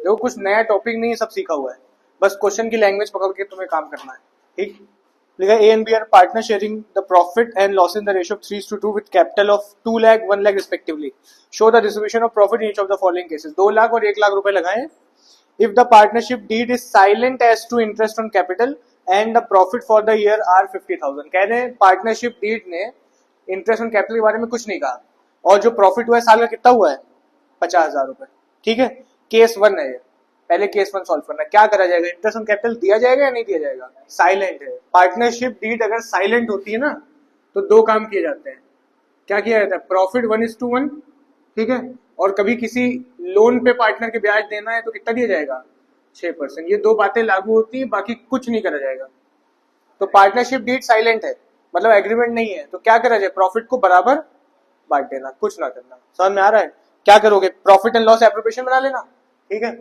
देखो कुछ नया टॉपिक नहीं है, सब सीखा हुआ है, बस क्वेश्चन की लैंग्वेज पकड़ के तुम्हें काम करना है। ठीक, लिखा A and B are partner sharing the profit and loss in the ratio of 3:2 with capital of 2 lakh 1 lakh respectively. Show the distribution of profit in each of the following cases. 2 lakh और 1 लाख रुपए लगाए। If the partnership deed is silent as to interest on capital and the profit for the year are 50,000। कह रहे हैं partnership deed ने interest on capital के बारे में कुछ नहीं कहा, और जो प्रॉफिट हुआ है साल का कितना हुआ है 50,000 रुपए। ठीक है, केस 1 है ये, पहले केस 1 सॉल्व करना है। क्या करा जाएगा, इंटरेस्ट ऑन कैपिटल दिया जाएगा या नहीं दिया जाएगा? साइलेंट है। पार्टनरशिप डीड अगर साइलेंट होती है ना तो 2 काम किए जाते हैं। क्या किया जाता है, प्रॉफिट 1:1। ठीक है, और कभी किसी लोन पे पार्टनर के ब्याज देना है तो कितना दिया जाएगा, 6%। ये 2 बातें लागू होती है, बाकी कुछ नहीं करा जाएगा। तो पार्टनरशिप डीड साइलेंट है, मतलब एग्रीमेंट नहीं है, तो क्या करा जाए, प्रॉफिट को बराबर बांट देना, कुछ ना करना। समझ में आ रहा है? क्या करोगे, प्रॉफिट एंड लॉस एप्रोप्रिएशन बना लेना। ठीक है,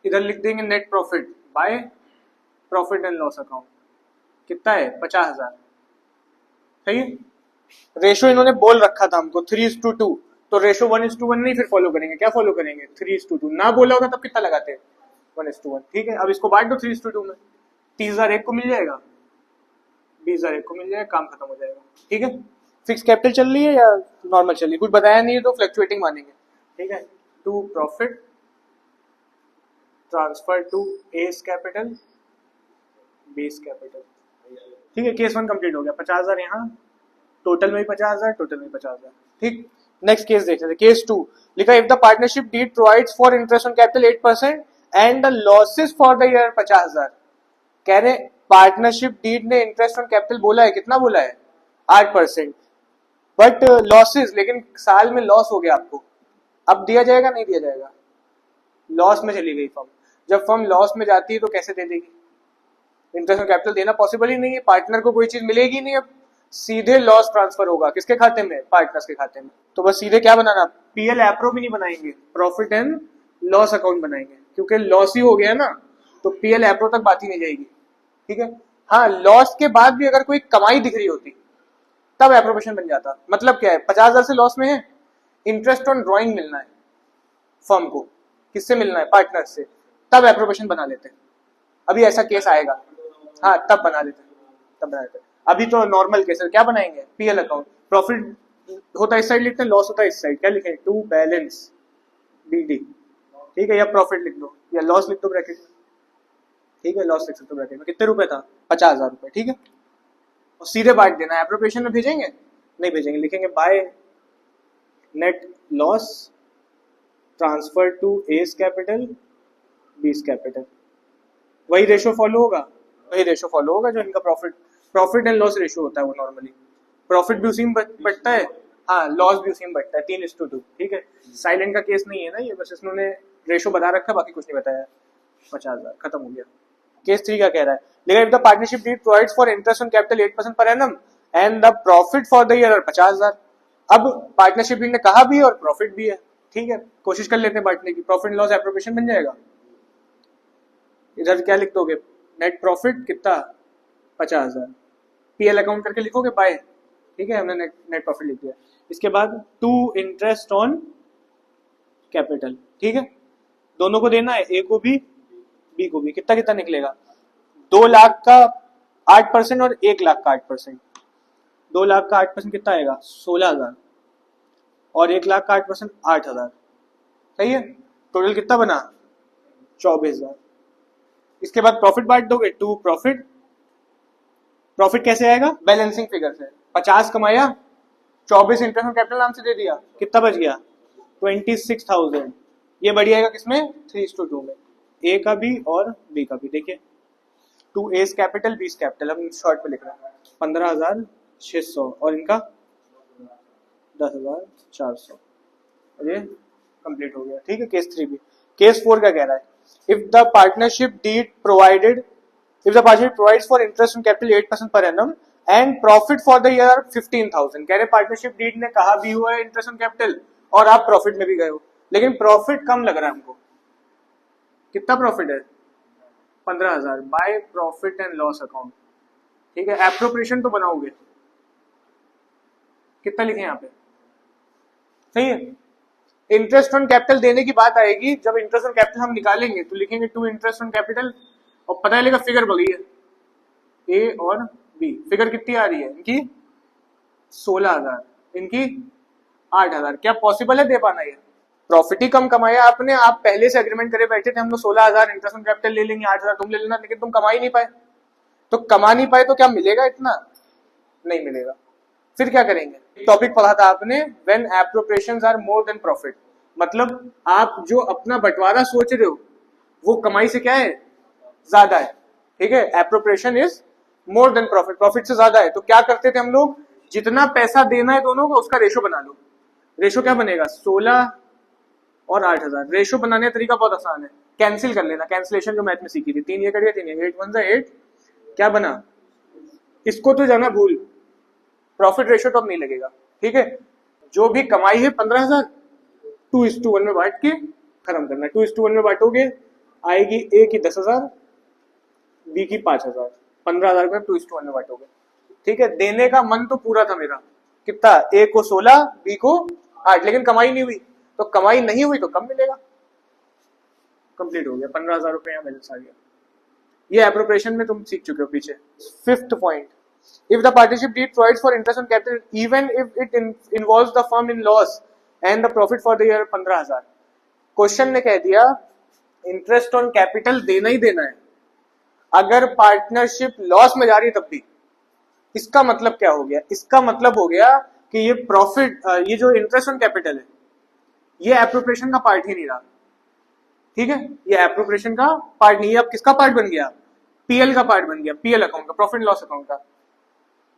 इधर लिख देंगे net profit by profit and loss account, कितना है 50,000। सही है, रेशो इन्होंने बोल रखा था हमको 3:2, तो रेशो 1:1 नहीं फिर फॉलो करेंगे। क्या फॉलो करेंगे, 3:2। ना बोला होगा तब कितना लगाते हैं, 1:1। ठीक है, अब इसको बांट दो 3:2 में, 30,000 एक को मिल जाएगा, 20,000 एक को मिल जाएगा, काम खत्म हो जाएगा। ठीक है, फिक्स कैपिटल चल रही है या नॉर्मल चल रही है, कुछ बताया नहीं है तो फ्लक्चुएटिंग मानेंगे। ठीक है, to profit transfer to A's capital B's capital. ठीक है, केस 1 कंप्लीट हो गया। 50,000 यहाँ, टोटल में 50,000, टोटल में 50,000। ठीक, नेक्स्ट केस देखते हैं। केस 2 लिखा if the partnership deed provides for interest on capital 8% and the losses for the year 50,000। कह रहे पार्टनरशिप डीड ने इंटरेस्ट ऑन कैपिटल बोला है, कितना बोला है 8%, बट लॉसेस, लेकिन साल में लॉस हो गया आपको, अब दिया जाएगा नहीं दिया जाएगा? लॉस में चली गई फर्म। जब फर्म लॉस में जाती है तो कैसे दे देगी, इंटरेस्ट ऑन कैपिटल देना पॉसिबल ही नहीं है, पार्टनर को कोई चीज मिलेगी नहीं, अब सीधे लॉस ट्रांसफर होगा किसके खाते में, पार्टनर्स के खाते में। तो बस सीधे क्या बनाना, पीएल एप्रो भी नहीं बनाएंगे, प्रॉफिट एंड लॉस अकाउंट बनाएंगे, क्योंकि लॉस ही हो गया ना, तो पीएल एप्रो तक बात ही नहीं जाएगी। ठीक है, हाँ लॉस के बाद भी अगर कोई कमाई दिख रही होती तब एप्रोप्रिएशन बन जाता। मतलब क्या है, 50,000 से लॉस में है, इंटरेस्ट ऑन ड्रॉइंग मिलना है फर्म को, किससे मिलना है, पार्टनर से, तब एप्रोप्रिएशन बना लेते हैं। अभी ऐसा केस आएगा, हाँ तब बना लेते हैं, तब बना लेते हैं। अभी तो नॉर्मल केस है, क्या बनाएंगे, पीएल अकाउंट, प्रॉफिट होता है इस साइड लिखते हैं, लॉस होता है इस साइड, क्या लिखेंगे, टू बैलेंस बीडी। ठीक है, या प्रॉफिट लिख दो या लॉस लिख दो ब्रैकेट में। ठीक है, लॉस लिख सकते हो ब्रैकेट में, कितने रुपए था, 50,000 रुपए। ठीक है, और सीधे बांट देना है, एप्रोप्रिएशन में भेजेंगे नहीं भेजेंगे, लिखेंगे by net loss transfer to A's capital B's capital. वही रेशो फॉलो होगा, वही रेशो फॉलो होगा जो इनका प्रॉफिट एंड लॉस रेशो होता है वो नॉर्मली। प्रॉफिट भी उसी में बढ़ता है, हाँ लॉस भी उसी में बढ़ता है, 3:2। ठीक है, साइलेंट का केस नहीं है ना ये, बस इन्होंने रेशो बता रखा, बाकी कुछ नहीं बताया। 50,000 खत्म हो गया। केस 3 क्या कह रहा है, लेकिन if the partnership deed provides for interest on capital 8% per annum and the profit for the year 50,000। अब पार्टनरशिप डीड ने कहा भी है और प्रॉफिट भी है। ठीक है, कोशिश कर लेते हैं बांटने की, प्रॉफिट लॉस एप्रोप्रिएशन बन जाएगा। इधर क्या लिख दोगे, नेट प्रॉफिट कितना 50,000, पीएल अकाउंट करके लिखोगे बाय। ठीक है, हमने नेट प्रॉफिट लिख दिया। इसके बाद टू इंटरेस्ट ऑन कैपिटल। ठीक है, दोनों को देना है, ए को भी बी को भी। कितना कितना निकलेगा, 2 लाख का 8% और 1 लाख का 8%। 2 लाख का 8% कितना आएगा 16,000 और 1 लाख का 8% 8,000। सही है, टोटल कितना बना 24,000। इसके बाद प्रॉफिट बांट दोगे, टू प्रॉफिट। प्रॉफिट कैसे आएगा, बैलेंसिंग फिगर से, 50 कमाया, 24 इंटरेस्ट ऑन कैपिटल नाम से दे दिया, कितना बच गया 26,000। ये बढ़ जाएगा किसमें, 3:2 में, ए का भी और बी का भी। देखिए to A's capital B's capital, हम शॉर्ट में लिख रहे हैं, 15,600 और इनका 10,400, ये कंप्लीट हो गया। ठीक है, केस 3 भी। केस 4 का कह रहा है if the partnership deed provided if the partnership provides for interest on capital 8% per annum and profit for the year 15,000। कह रहे पार्टनरशिप डीड ने कहा भी हुआ है इंटरेस्ट ऑन कैपिटल और आप प्रॉफिट में भी गए हो, लेकिन प्रॉफिट कम लग रहा है हमको। कितना प्रॉफिट है 15,000 bye profit and loss account. ठीक है, एप्रोप्रिएशन तो बनाओगे, कितना लिखे यहाँ पे, सही है, इंटरेस्ट ऑन कैपिटल देने की बात आएगी, जब इंटरेस्ट ऑन कैपिटल हम निकालेंगे तो लिखेंगे टू इंटरेस्ट ऑन कैपिटल, और पता चलेगा फिगर बड़ी है ए और बी। फिगर कितनी आ रही है इनकी 16,000, इनकी 8,000। क्या पॉसिबल है दे पाना ये? प्रॉफिट ही कम कमाया आपने, आप पहले से एग्रीमेंट करे बैठे थे हम लोग 16,000 इंटरेस्ट ऑन कैपिटल ले लेंगे, 8,000 तुम ले लेना, लेकिन तुम कमा ही नहीं पाए। तो कमा नहीं पाए तो क्या मिलेगा? इतना नहीं मिलेगा। फिर क्या करेंगे? टॉपिक पढ़ा था आपने, when appropriations are more than profit, मतलब आप जो अपना बंटवारा सोच रहे हो वो कमाई से क्या है? ज्यादा है। ठीक है, appropriation is more than profit, profit से ज्यादा है। तो क्या करते थे हम लोग? जितना पैसा देना है दोनों को उसका रेशो बना लो। रेशो क्या बनेगा? 16 और 8,000। रेशो बनाने का तरीका बहुत आसान है, कैंसिल कर लेना, कैंसिलेशन जो मैथ में सीखी थी, 3 ये करिए 3 ये, 8 1 जा 8, क्या बना? इसको तो जाना भूल, प्रॉफिट रेशो तो अब नहीं लगेगा। ठीक है, जो भी कमाई है 15,000 2:1 में बांट के खत्म करना। 2:1 में बांटोगे आएगी ए की 10,000, बी की 5,000, 15,000 को 2:1 में बांटोगे। ठीक है, देने का मन तो पूरा था मेरा, कितना? ए को 16, बी को 8, लेकिन कमाई नहीं हुई। तो कमाई नहीं हुई तो कम मिलेगा। कंप्लीट हो गया, 15,000 रुपए यहाँ बैलेंस आ गया। ये एप्रोप्रिएशन में तुम सीख चुके हो पीछे। 5th point, if the partnership deed provides for interest on capital even if it involves the firm in loss and the profit for the year 15,000। Question ने कह दिया इंटरेस्ट ऑन कैपिटल देना ही देना है, अगर पार्टनरशिप लॉस में जा रही है तब भी। इसका मतलब क्या हो गया? इसका मतलब हो गया कि ये प्रॉफिट, ये जो इंटरेस्ट ऑन कैपिटल है ये एप्रोप्रिएशन का पार्ट ही नहीं रहा। ठीक है, ये एप्रोप्रिएशन का पार्ट नहीं है, अब किसका पार्ट बन गया? पीएल का पार्ट बन गया, पीएल अकाउंट का, प्रॉफिट एंड लॉस अकाउंट का।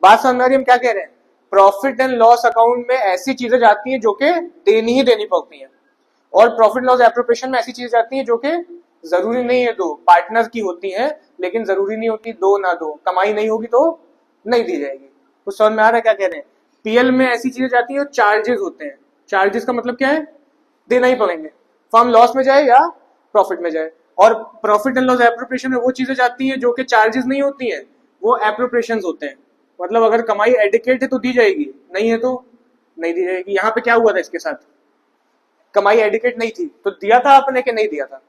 बात समझ आ रही है हम क्या कह रहे हैं? प्रॉफिट एंड लॉस अकाउंट में ऐसी चीजें जाती हैं जो कि देनी ही देनी पड़ती हैं, और प्रॉफिट लॉस एप्रोप्रिएशन में ऐसी चीजें जाती हैं जो कि जरूरी नहीं है दो, पार्टनर की होती हैं, लेकिन जरूरी नहीं होती दो ना दो, कमाई नहीं होगी तो नहीं दी जाएगी। कुछ समझ में आ रहा है क्या कह रहे हैं? पीएल में ऐसी चीजें जाती हैं, चार्जेस होते हैं। चार्जेस का मतलब क्या है? देना ही पड़ेंगे, फर्म लॉस में जाए या प्रॉफिट में जाए। और प्रॉफिट एंड लॉस एप्रोप्रिएशन में वो चीजें जाती हैं जो कि चार्जेस नहीं होती हैं, वो एप्रोप्रिएशंस होते हैं। मतलब अगर कमाई एडिकेट है तो दी जाएगी, नहीं है तो नहीं दी जाएगी। यहाँ पे क्या हुआ था इसके साथ? कमाई एडिकेट नहीं थी तो दिया था आपने कि नहीं दिया था?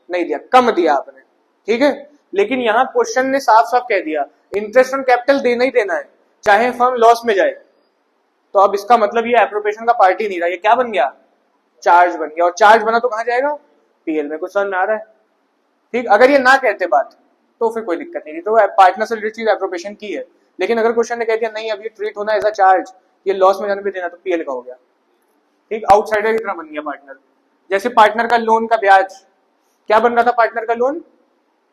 नहीं दिया, कम दिया आपने। ठीक है, लेकिन यहाँ क्वेश्चन ने साफ साफ कह दिया इंटरेस्ट ऑन कैपिटल देना ही देना है, चाहे फर्म लॉस में जाए। तो अब इसका मतलब ये एप्रोप्रिएशन का पार्ट ही नहीं रहा, ये क्या बन गया? चार्ज बन गया। और चार्ज बना तो कहाँ जाएगा? पीएल में। कुछ समझ में आ रहा है? ठीक, अगर ये ना कहते बात तो फिर कोई दिक्कत नहीं थी, तो पार्टनर से रिलेटेड चीज एप्रोप्रिएशन की है। लेकिन अगर क्वेश्चन ने कह दिया नहीं अब ये ट्रीट होना एज अ चार्ज, ये लॉस में जाने पे देना, तो पीएल का हो गया। ठीक, आउटसाइडर की तरह बन गया पार्टनर। जैसे पार्टनर का लोन का ब्याज क्या बन रहा था? पार्टनर का लोन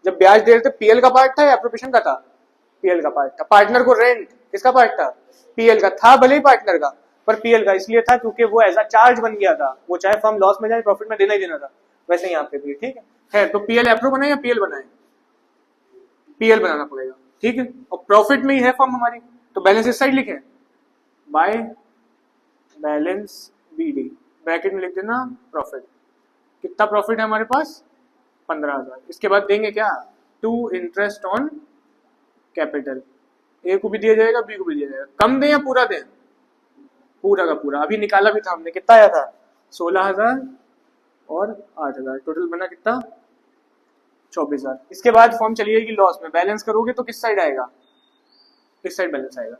जब ब्याज दे रहे थे पीएल का पार्ट था या एप्रोप्रिएशन का था? पीएल का पार्ट था। पार्टनर को रेंट किसका पार्ट था? पीएल का था, भले ही पार्टनर का, पर पीएल का इसलिए था क्योंकि वो एज अ चार्ज बन गया था, वो चाहे फर्म लॉस में जाए प्रॉफिट में देना ही देना था। वैसे यहाँ पे भी ठीक है। तो पीएल एप्रो बनाए या पीएल बनाए? पीएल बनाना पड़ेगा। ठीक है, और प्रॉफिट में ही है फर्म हमारी, तो बैलेंस इस साइड लिखे, बाय बैलेंस बीडी, ब्रैकेट में लिख देना प्रॉफिट। कितना प्रॉफिट है हमारे पास? 15,000। इसके बाद देंगे क्या? To interest on capital. A को भी दिया जाएगा, बी को भी दिया जाएगा। कम दें या पूरा दें? पूरा का पूरा। अभी निकाला भी था हमने, कितना आया था? 16,000 और 8,000, टोटल बना कितना? 24,000। इसके बाद फॉर्म चली जाएगी लॉस में, बैलेंस करोगे तो किस साइड आएगा? इस साइड बैलेंस आएगा।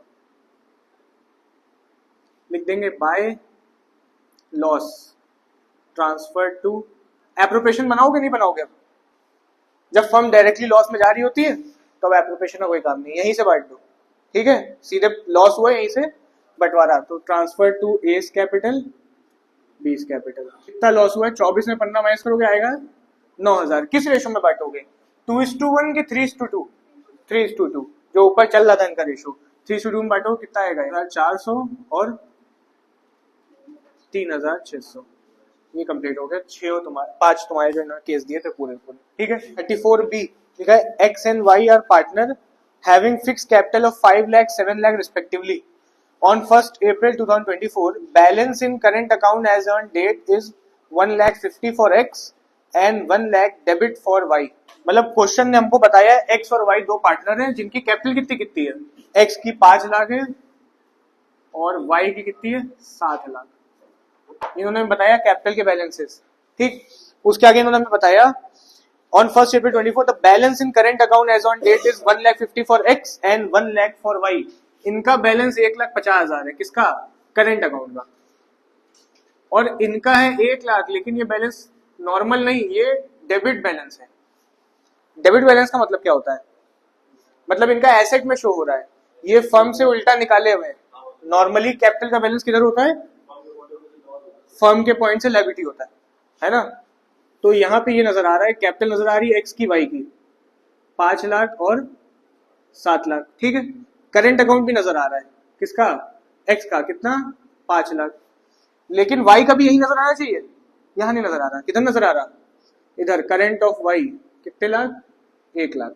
लिख देंगे by loss transfer to appropriation. बनाओगे नहीं बनाओगे? जब फर्म डायरेक्टली लॉस में जा रही होती है तो अब एप्रोप्रिएशन का कोई काम नहीं, यहीं से बांट दो। ठीक है, सीधे लॉस हुआ यहीं से बंटवारा, तो transfer to A's capital B's capital. कितना लॉस हुआ है? 24 में 15 माइनस करोगे आएगा 9,000। किस रेशो में बांटोगे? 2:1 के 3:2? 3:2, जो ऊपर चल रहा था इनका रेशो। 3:2 में बांटो, कितना आएगा? 1,400 और 3,600। ये कंप्लीट हो गया। 5 तुम्हारे जो केस दिए थे पूरे पूरे। ठीक है, 34B लिखा है X and Y are partner having fix capital of 5 lakh 7 lakh respectively on 1st April 2024. Balance in current account as on date is 1,50,000 for X and 1 lakh debit for Y। मतलब क्वेश्चन ने हमको बताया है X और Y दो partner हैं जिनकी capital कितनी कितनी है? X की 5 लाख है और Y की कितनी है? 7 लाख। इन्होंने बताया कैपिटल के बैलेंसेस, ठीक। उसके आगे इन्होंने हमें बताया on 1st April 24 the balance in current account as on date is 1,50,000 for X and 1 lakh for Y। इनका बैलेंस 1,50,000 है, किसका? करंट अकाउंट का। और इनका है 1 लाख, लेकिन ये बैलेंस नॉर्मल नहीं, ये डेबिट बैलेंस है। डेबिट बैलेंस का मतलब क्या होता है? मतलब इनका एसेट में शो हो रहा है, ये फर्म से उल्टा निकाले हुए हैं। नॉर्मली कैपिटल का बैलेंस किधर होता है? फर्म के पॉइंट से लायबिलिटी होता है ना। तो यहाँ पे ये नजर आ रहा है, कैपिटल नजर आ रही है एक्स की वाई की 5 लाख और 7 लाख, ठीक है। करंट अकाउंट भी नजर आ रहा है, किसका? एक्स का, कितना? 5 लाख। लेकिन वाई का भी यही नजर आना चाहिए, यहाँ नहीं नजर आ रहा। किधर नजर आ रहा? इधर करंट ऑफ वाई कितने लाख? 1 लाख।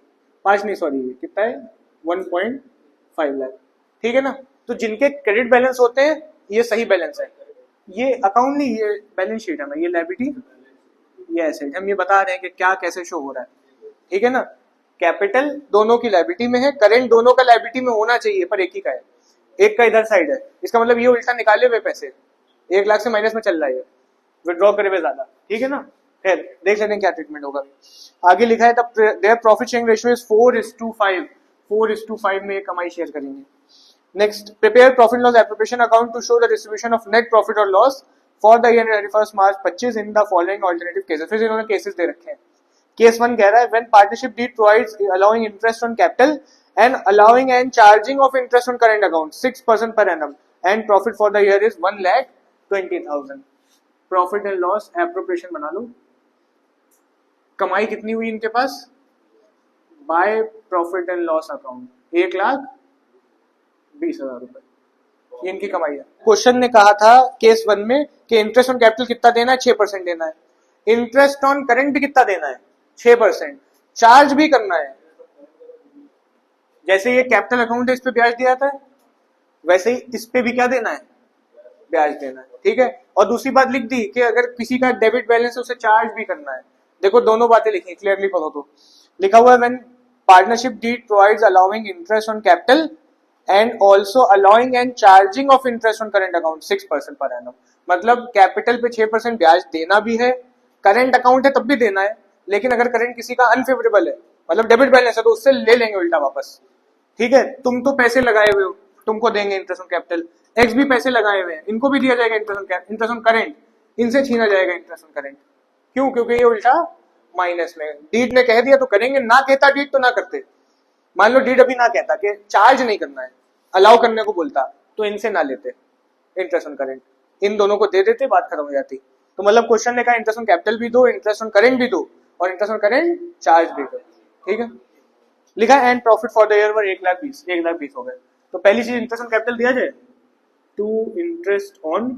5 नहीं, सॉरी, कितना है? 1.5 लाख, ठीक है ना। तो जिनके क्रेडिट बैलेंस होते हैं ये सही बैलेंस है, ये अकाउंट नहीं, ये बैलेंस शीट है ना, ये लायबिलिटी, ये एसेट। हम ये बता रहे हैं कि क्या कैसे शो हो रहा है, ठीक है ना। कैपिटल दोनों की लायबिलिटी में है, करंट दोनों का लायबिलिटी में होना चाहिए, पर एक ही का है, एक का इधर साइड है। इसका मतलब ये उल्टा निकाले हुए पैसे 1 लाख से माइनस में चल रहा है, विड्रॉ करे हुए ज्यादा, ठीक है ना। फिर देख लेते हैं क्या ट्रीटमेंट होगा। आगे लिखा है तब there profit sharing ratio is 4:5, 4:5 में कमाई शेयर करेंगे। Next, prepare profit loss appropriation account to show the distribution of net profit और loss for the year 31 March 25 in the following alternative cases. फिर इन्होंने केसेस दे रखे हैं। Case 1 कह रहा है when partnership deed provides allowing interest on capital and allowing and charging of interest on current account 6% per annum and profit for the year is 1,20,000। Profit and loss appropriation बना लो। कमाई कितनी हुई इनके पास? By profit and loss account 1,20,000 रुपए, ये इनकी कमाई है। क्वेश्चन ने कहा था केस 1 में कि इंटरेस्ट ऑन कैपिटल कितना देना है? 6% देना है। इंटरेस्ट ऑन करंट भी कितना देना है? 6%। चार्ज भी करना है। जैसे ये कैपिटल अकाउंट है, इस पे ब्याज दिया जाता है, वैसे ही इस पे भी क्या देना है? ब्याज देना है, ठीक है। और दूसरी बात लिख दी कि अगर किसी का डेबिट बैलेंस है उसे चार्ज भी करना है। देखो दोनों बातें लिखी, क्लियरली पढ़ो तो। लिखा हुआ है when partnership deed provides allowing interest on capital and also allowing and charging of interest on current account 6% per annum। मतलब कैपिटल पे 6% ब्याज देना भी है, करंट अकाउंट है तब भी देना है। लेकिन अगर करंट किसी का अनफेवरेबल है, मतलब डेबिट बैलेंस है, तो उससे ले लेंगे उल्टा वापस, ठीक है। तुम तो पैसे लगाए हुए हो, तुमको देंगे इंटरेस्ट ऑन कैपिटल। एक्स भी पैसे लगाए हुए हैं, इनको भी दिया जाएगा इंटरेस्ट ऑन करंट, इनसे छीना जाएगा इंटरेस्ट ऑन करंट। क्यों? क्योंकि ये उल्टा माइनस में। डीड ने कह दिया तो करेंगे, ना कहता डीड तो ना करते। मान लो डीड अभी ना कहता कि चार्ज नहीं करना है, अलाउ करने को बोलता, तो इनसे ना लेते इंटरेस्ट ऑन करंट, इन दोनों को दे देते, बात खत्म हो जाती। तो मतलब क्वेश्चन ने कहा इंटरेस्ट ऑन कैपिटल भी दो, इंटरेस्ट ऑन करंट भी दो, और इंटरेस्ट ऑन करंट चार्ज भी दो, ठीक है। लिखा and profit for the year वर 1,20,000 हो गए। तो पहली चीज इंटरेस्ट ऑन कैपिटल दिया जाए, टू इंटरेस्ट ऑन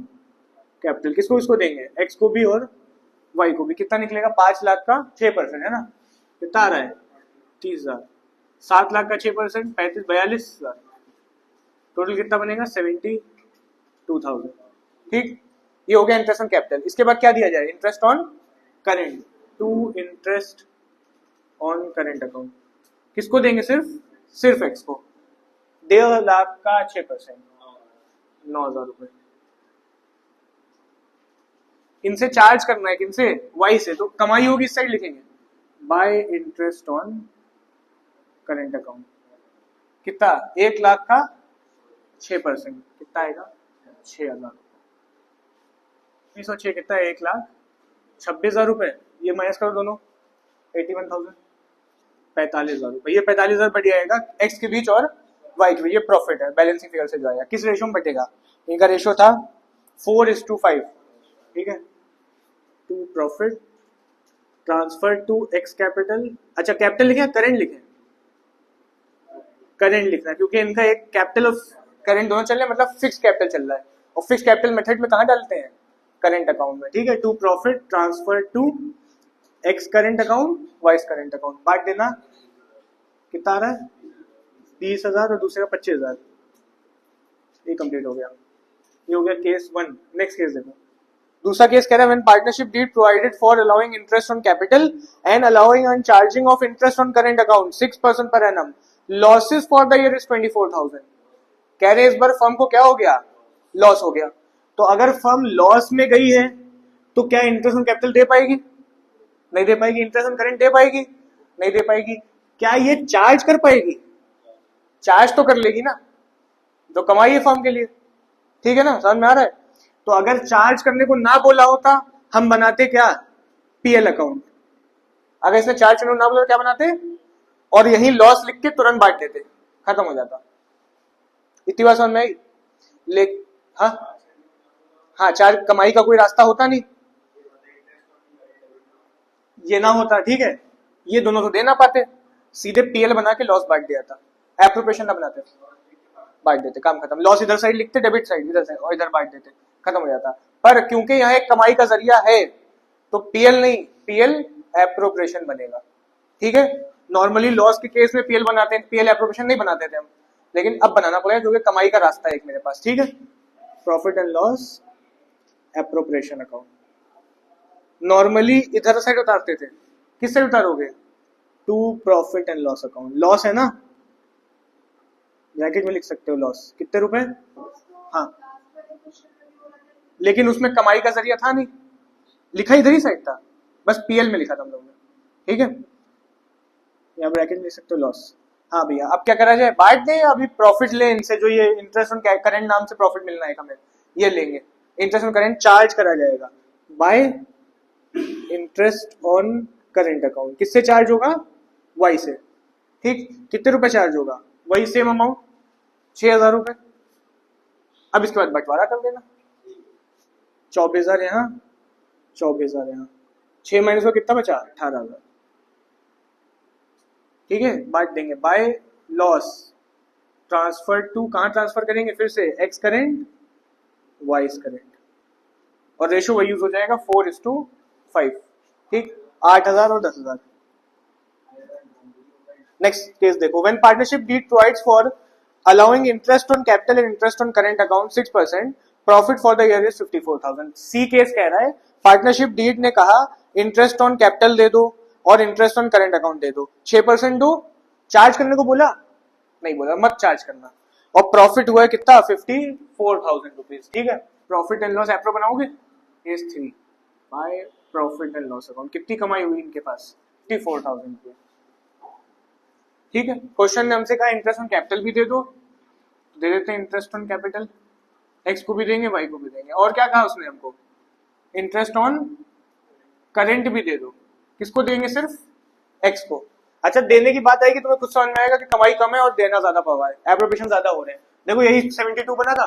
कैपिटल किसको इसको देंगे? एक्स को भी और वाई को भी। कितना निकलेगा? 5 लाख का 6% है ना, कितना आ रहा है? 30,000। 7 लाख का 6% 42,000। टोटल कितना बनेगा? 72,000, ठीक। ये हो गया इंटरेस्ट ऑन कैपिटल। इसके बाद क्या दिया जाए? Interest on current, to interest on current account किसको देंगे? सिर्फ एक्स को। 1.5 लाख का 6%, 9,000 रुपए। इनसे चार्ज करना है, किनसे? वाई से। तो कमाई होगी इस साइड लिखेंगे, bye interest on current account. कितना? 1 लाख का 6%, कितना आएगा? 6,000। 306 कितना है? 1,26,000 रुपए। ये माइनस करो दोनों, 81,000, 45,000 रुपए। ये 45,000 बढ़ जाएगा एक्स के बीच और वाई के बीच। ये प्रॉफिट है, बैलेंसिंग फिगर से जाएगा। किस रेशियो में बटेगा? इनका रेशियो था 4:5, ठीक है। To profit transfer to X capital. अच्छा, कैपिटल लिखे करंट लिखे? करंट लिखना है, क्योंकि इनका एक कैपिटल और करंट दोनों चल रहे हैं, मतलब फिक्स कैपिटल चल रहा है। और फिक्स कैपिटल मेथड में कहाँ डालते हैं? करंट अकाउंट में, ठीक है। To profit transfer to X current account, Y's current account. बांट देना, कितना आ रहा है? 20,000 और दूसरे का 25,000। ये कंप्लीट हो गया। ये हो गया केस 1। नेक्स्ट केस देखो। दूसरा केस कह रहा है when partnership deed provided for allowing interest on capital and allowing on charging of interest on current account 6% per annum, losses for the year is 24,000। कह रहे हैं इस बार फर्म को क्या हो गया? लॉस हो गया। तो अगर फर्म लॉस में गई है तो क्या इंटरेस्ट ऑन कैपिटल दे पाएगी? नहीं दे पाएगी। इंटरेस्ट ऑन करंट दे पाएगी? नहीं दे पाएगी। क्या ये चार्ज कर पाएगी? चार्ज तो कर लेगी ना, जो कमाई है फर्म के लिए। ठीक है ना, समझ में आ रहा है? तो अगर चार्ज करने को ना बोला होता हम बनाते क्या? PL account. अगर इसने चार्ज करने को ना बोला क्या बनाते? और यही लॉस लिख के तुरंत बांट देते, खत्म हो जाता। इतनी बात समझ में आई? हाँ, चार्ज कमाई का कोई रास्ता होता नहीं, ये ना होता। ठीक है, ये दोनों तो दे ना पाते, सीधे पीएल बना के लॉस बांट दिया था। एप्रोप्रिएशन ना बनाते, बांट देते, काम खत्म। लॉस इधर साइड लिखते, डेबिट साइड इधर साइड, और इधर बांट देते, खत्म हो जाता। पर क्योंकि यहाँ एक कमाई का जरिया है तो पीएल नहीं, पीएल एप्रोप्रिएशन बनेगा। ठीक है, नॉर्मली लॉस के केस में पीएल बनाते हैं, पीएल एप्रोप्रिएशन नहीं बनाते थे हम, लेकिन अब बनाना पड़ेगा क्योंकि कमाई का रास्ता है एक मेरे पास। ठीक है, profit and loss appropriation account. Normally इधर साइड उतारते थे, किस साइड उतारोगे? To profit and loss account. Loss है ना, ब्रैकेट में लिख सकते हो लॉस, कितने रुपए? हाँ, लेकिन उसमें कमाई का जरिया था नहीं, लिखा इधर ही साइड था, बस पीएल में लिखा था हम लोगों ने। ठीक है, यहाँ ब्रैकेट में लिख सकते हो लॉस। हाँ भैया, अब क्या करा जाए? बांट दें या अभी प्रॉफिट लें इनसे? जो ये इंटरेस्ट ऑन करंट नाम से प्रॉफिट मिलना है हमें, ये लेंगे। इंटरेस्ट ऑन करंट चार्ज करा जाएगा bye interest on current account. किससे चार्ज होगा? वाई से। ठीक, कितने रुपए चार्ज होगा? वही सेम अमाउंट, 6,000 रुपए। अब इसके बाद बंटवारा कर देना, 24,000 यहाँ, 24,000 यहाँ, 6 माइनस को कितना बचा? 18,000। ठीक है, बांट देंगे बाय लॉस ट्रांसफर टू, कहां ट्रांसफर करेंगे? फिर से एक्स करेंट वाई करेंट, और रेशो वही यूज हो जाएगा 4:5। ठीक, 8,000 और 10,000। नेक्स्ट केस देखो, when partnership deed provides for allowing interest on capital and interest on current account 6%, profit for the year is 54,000। C case कह रहा है पार्टनरशिप डीड ने कहा इंटरेस्ट ऑन कैपिटल दे दो और इंटरेस्ट ऑन करंट अकाउंट दे दो, 6% दो। चार्ज करने को बोला? नहीं बोला, मत चार्ज करना। और प्रॉफिट हुआ है कितना? 54,000 रुपीज। ठीक है, प्रॉफिट एंड लॉस एप्रो बनाओगे, case 3 bye profit and loss account. कितनी कमाई हुई इनके पास? 54,000 रुपये। ठीक है, क्वेश्चन ने हमसे कहा इंटरेस्ट ऑन कैपिटल भी दे दो, दे देते हैं इंटरेस्ट ऑन कैपिटल, एक्स को भी देंगे वाई को भी देंगे। और क्या कहा उसने हमको? इंटरेस्ट ऑन करंट भी दे दो। किसको देंगे? सिर्फ एक्स को। अच्छा, देने की बात आएगी तुम्हें कुछ समझ में आएगा कि कमाई कम है और देना ज्यादा पड़ा है, एप्रोप्रिएशन ज्यादा हो रहे हैं। देखो यही 72 बना था,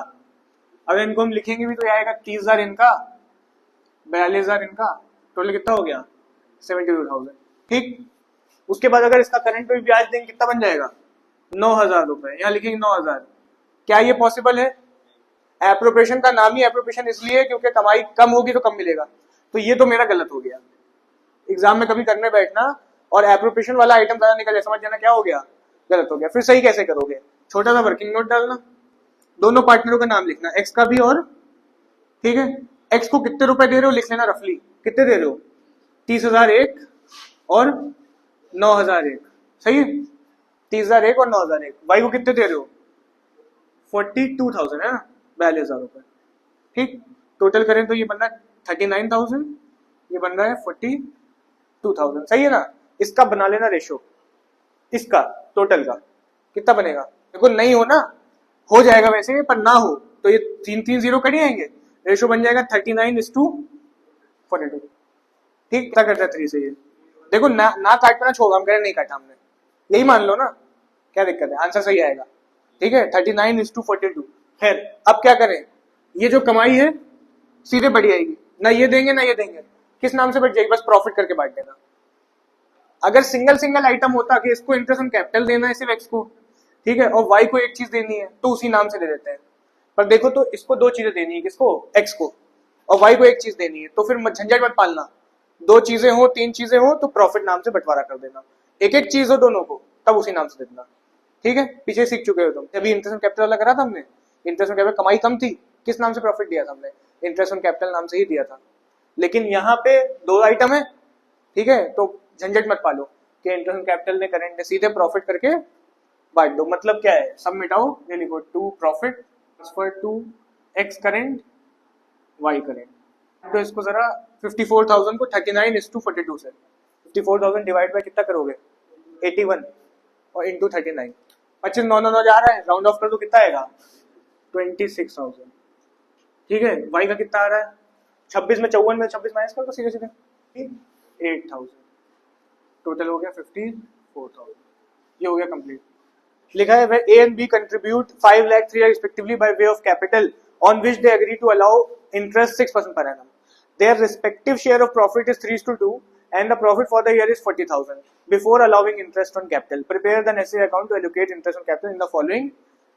अगर इनको हम लिखेंगे भी तो ये आएगा 30,000 इनका, 42,000 इनका, टोटल कितना हो गया? 72,000। ठीक, उसके बाद अगर इसका करंट पे भी ब्याज देंगे कितना बन जाएगा? 9,000 रुपए। यहाँ लिखेंगे 9,000। क्या ये पॉसिबल है? एप्रोप्रिएशन का नाम ही एप्रोप्रिएशन इसलिए है क्योंकि कमाई कम होगी तो कम मिलेगा। तो ये तो मेरा गलत हो गया। एग्जाम में कभी करने बैठना और एप्रोप्रिएशन वाला आइटम ज्यादा निकले, समझ जाना क्या हो गया? गलत हो गया। फिर सही कैसे करोगे? छोटा सा वर्किंग नोट डालना, दोनों पार्टनरों का नाम लिखना, एक्स का भी और, ठीक है, एक्स को कितने रुपए दे रहे हो लिख लेना रफली, कितने दे रहे हो? 30,000 एक और 9,000 एक, सही है, 30,000 एक और 9,000 एक। वाई को कितने दे रहे हो? 42,000 है ना, 42,000 रुपए। ठीक, टोटल करें तो ये बन रहा है 39,000, ये बन रहा है 42,000, सही है ना। इसका बना लेना रेशो, इसका टोटल का कितना बनेगा? देखो नहीं हो ना, हो जाएगा वैसे, पर ना हो तो ये 3 जीरो कट आएंगे, रेशो बन जाएगा 39:42। ठीक, क्या करता है 3 से ये? देखो ना काटना छोड़ा, हम कह रहे नहीं काटा हमने, यही मान लो ना, क्या दिक्कत है, आंसर सही आएगा। ठीक है, 39:42। खैर अब क्या करें, ये जो कमाई है सीधे बढ़ जाएगी, ना ये देंगे ना ये देंगे, किस नाम से बढ़ जाएगी? बस प्रॉफिट करके बांट देना। अगर सिंगल सिंगल आइटम होता कि इसको इंटरेस्ट ऑन कैपिटल देना है सिर्फ एक्स को, ठीक है, और वाई को एक चीज देनी है तो उसी नाम से दे देते हैं। पर देखो तो इसको 2 चीजें देनी है, किसको? एक्स को, और वाई को एक चीज देनी है, तो फिर झंझट मत पालना। 2 चीजें हो 3 चीजें हो तो प्रॉफिट नाम से बंटवारा कर देना, एक एक चीज हो दोनों को तब उसी नाम से देना। ठीक है, पीछे सीख चुके हो तुम। अभी इंटरेस्ट ऑन कैपिटल वाला करा था हमने, इंटरेस्ट ऑन कैपिटल कमाई कम थी, किस नाम से प्रॉफिट दिया था हमने? इंटरेस्ट ऑन कैपिटल नाम से ही दिया था। लेकिन यहाँ पे 2 आइटम है, ठीक है, तो झंझट मत पालो कि इंटरेस्ट ऑन कैपिटल ने करंट ने, सीधे प्रॉफिट करके बांट दो। मतलब क्या है, सब मिटाओ, ये लिखो 2 profit transfer to X current Y करें। तो इसको जरा 54,000 को 39:42 से 54,000 डिवाइड बाय कितना करोगे 81 और इंटू 39 25 9 9 जा रहा है, राउंड ऑफ कर दो कितना आएगा 26,000। ठीक है, वाई का कितना आ रहा है 56 में 54 में 26 माइनस कर दो सीधे सीधे 8,000, टोटल हो गया 54,000। ये हो गया कंप्लीट। लिखा है where A and B contribute 5 lakh 3 lakh respectively by way of capital on which they agree to allow interest 6% per annum. Their respective share of profit is 3:2 and the profit for the year is 40,000 before allowing interest on capital. Prepare the necessary account to allocate interest on capital in the following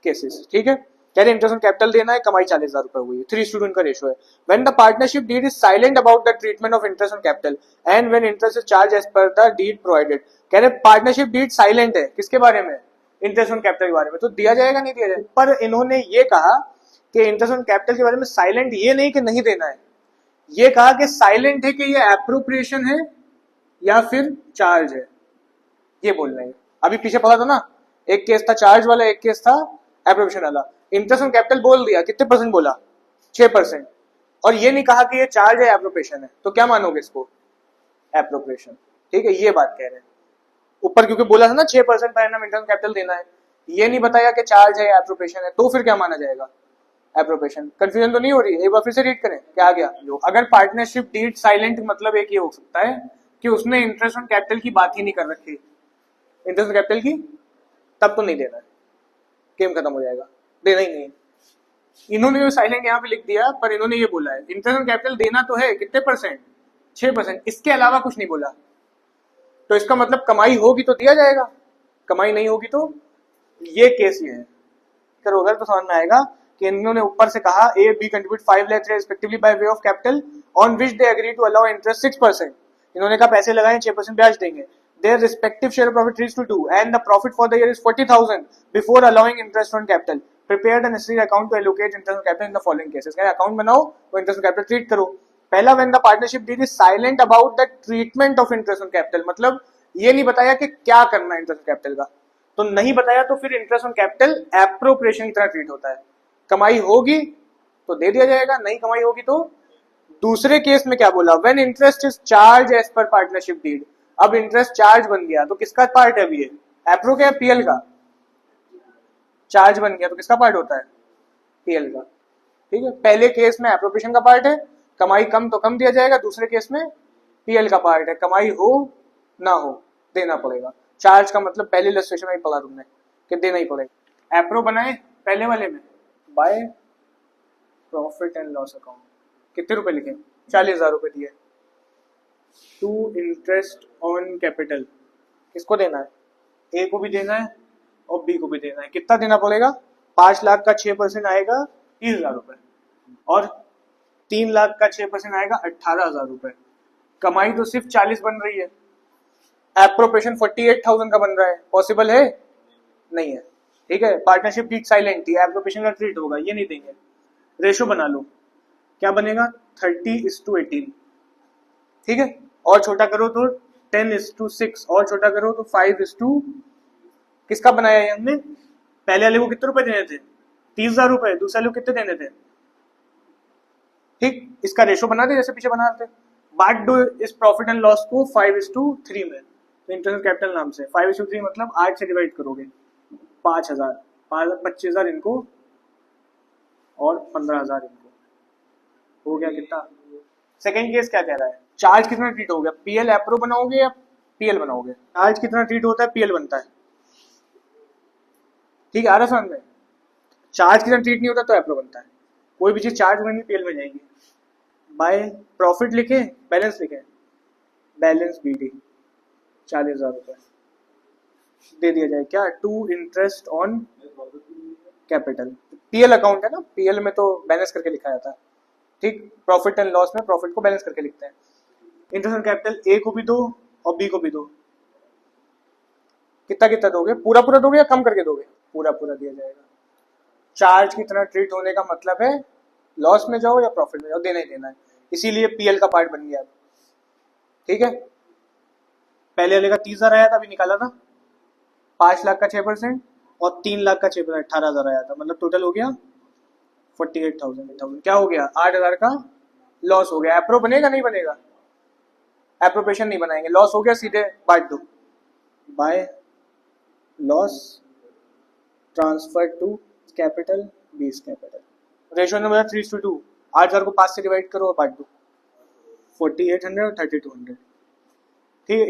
cases. ठीक है, कह रहे interest on capital देना है, कमाई 40,000 रुपए हुई है, 3:2 का रेशियो है। When the partnership deed is silent about the treatment of interest on capital and when interest is charged as per the deed provided. कह रहे पार्टनरशिप डीड साइलेंट है, किसके बारे में इंटरेस्ट ऑन कैपिटल के बारे में, तो दिया जाएगा नहीं दिया जाएगा। पर इन्होंने ये कहा कि इंटरेस्ट ऑन कैपिटल के बारे में साइलेंट ये नहीं कि नहीं देना है, ये कहा कि साइलेंट है कि ये एप्रोप्रिएशन है या फिर चार्ज है, ये बोलना है। अभी पीछे पढ़ा था ना, एक केस था चार्ज वाला, एक केस था एप्रोप्रिएशन वाला। इंटरेस्ट ऑन कैपिटल बोल दिया, कितने परसेंट बोला 6%, और ये नहीं कहा कि ये चार्ज है एप्रोप्रिएशन है, तो क्या मानोगे इसको एप्रोप्रिएशन। ठीक है, ये बात कह रहे हैं ऊपर, क्योंकि बोला था ना 6% पर एनम इंटरेस्ट कैपिटल देना है, ये नहीं बताया कि चार्ज है एप्रोप्रिएशन है, तो फिर क्या माना जाएगा एप्रोप्रिएशन। कंफ्यूजन तो नहीं हो रही है, एक बार फिर से रीड करें क्या आ गया। जो अगर पार्टनरशिप डीड साइलेंट मतलब एक ये हो सकता है कि उसने इंटरेस्ट ऑन कैपिटल की बात ही नहीं कर रखी, इंटरेस्ट ऑन कैपिटल की, तब तो नहीं देना है, गेम खत्म हो जाएगा, देना ही नहीं। इन्होंने जो साइलेंट यहाँ पे लिख दिया, पर इन्होंने ये बोला है इंटरेस्ट ऑन कैपिटल देना तो है, कितने परसेंट 6%, इसके अलावा कुछ नहीं बोला, तो इसका मतलब कमाई होगी तो दिया जाएगा, कमाई नहीं होगी तो ये केस ये है। करोगे तो समझ में आएगा कि इन्होंने ऊपर से कहा A B contribute 5 lakh respectively by way of capital on which they agree to allow interest 6%। इन्होंने कहा पैसे लगाए 6% ब्याज देंगे। Their respective share of profit 3:2 and the profit for the year is 40,000 before allowing interest on capital. Prepare the necessary account to allocate interest on capital in the following cases. क्या account बनाओ और interest on capital treat करो। पहला, when the partnership deed is silent about the treatment of interest on capital, मतलब ये नहीं बताया कि क्या करना है इंटरेस्ट ऑन कैपिटल का, तो नहीं बताया तो फिर इंटरेस्ट ऑन कैपिटल एप्रोप्रिएशन की तरह ट्रीट होता है। कमाई होगी तो दे दिया जाएगा, नहीं कमाई होगी तो। दूसरे केस में क्या बोला, when interest is charged as per partnership deed, अब इंटरेस्ट चार्ज बन गया तो किसका पार्ट है अभी ये, एप्रो का पीएल का, चार्ज बन गया तो किसका पार्ट होता है पीएल का। ठीक है, पहले केस में एप्रोप्रिएशन का पार्ट है, कमाई कम तो कम दिया जाएगा, दूसरे केस में पीएल का पार्ट है, कमाई हो ना हो देना पड़ेगा। चार्ज का मतलब पहले इलस्ट्रेशन में ही पढ़ा तुमने कि देना ही पड़ेगा। एप्रो बनाए पहले वाले में bye profit and loss account, कितने रुपए लिखे 40,000 रुपए दिए टू इंटरेस्ट ऑन कैपिटल, किसको देना है, ए को भी देना है और बी को भी देना है। कितना देना पड़ेगा, 5 लाख का 6% आएगा 30,000 रुपए और 3 लाख का 6% आएगा 18,000 रुपए। कमाई तो सिर्फ 40 बन रही है, एप्रोप्रिएशन 48,000 का बन रहा है, पॉसिबल है नहीं है। ठीक है, पार्टनरशिप डीड साइलेंट थी, एप्रोप्रिएशन का ट्रीट होगा, ये नहीं देंगे। रेशो बना लो, क्या बनेगा 30:18। ठीक है, और छोटा करो तो 10:6, और छोटा करो तो 5:, किसका बनाया है हमने, पहले वाले को कितने रुपए देने थे 30,000 रुपए, दूसरे वाले को कितने देने थे। ठीक, इसका रेशो बना दे जैसे पीछे बना थे। बांट दो इस प्रॉफिट एंड लॉस को 5:3 में, तो इंटरेस्ट कैपिटल नाम से 5:3 मतलब 8 से डिवाइड करोगे, 5,000, 25,000 इनको और 15,000 इनको, हो गया कितना। सेकेंड केस क्या कह रहा है, चार्ज कितना ट्रीट हो गया, पीएल एप्रो बनाओगे या पीएल बनाओगे। चार्ज कितना ट्रीट होता है, पीएल बनता है। ठीक है, आ रहा समझ में, चार्ज कितना ट्रीट नहीं होता तो एप्रो बनता है। कोई भी चीज चार्ज बनेगी पीएल में जाएगी। बाय प्रॉफिट लिखे, बैलेंस लिखे, बैलेंस बीडी 40,000 रुपए दे दिया जाए क्या, to interest on capital. PL account है ना, पीएल में तो बैलेंस करके लिखा जाता है। ठीक, प्रॉफिट एंड लॉस में प्रॉफिट को बैलेंस करके लिखते हैं। इंटरेस्ट ऑन कैपिटल ए को भी दो और बी को भी दो, कितना कितना दोगे, पूरा पूरा दोगे या कम करके दोगे, पूरा पूरा दिया जाएगा। चार्ज कितना ट्रीट होने का मतलब है, लॉस में जाओ या प्रॉफिट में जाओ, देना ही देना है, इसीलिए पीएल का पार्ट बन गया। ठीक है, पहले वाले का 30,000 आया था, अभी निकाला था 5 लाख का 6% और 3 लाख का 6%, 18,000 आया था, मतलब टोटल हो गया 48,000। क्या हो गया, 8,000 का लॉस हो गया। एप्रो बनेगा नहीं बनेगा? एप्रोप्रिएशन नहीं बनाएंगे, लॉस हो गया, सीधे बांट दो by loss transfer to capital B's capital. Ratio number 3:2। 8,000 को 5 से डिवाइड करो और बांट दो। 4800 और 3200। ठीक है।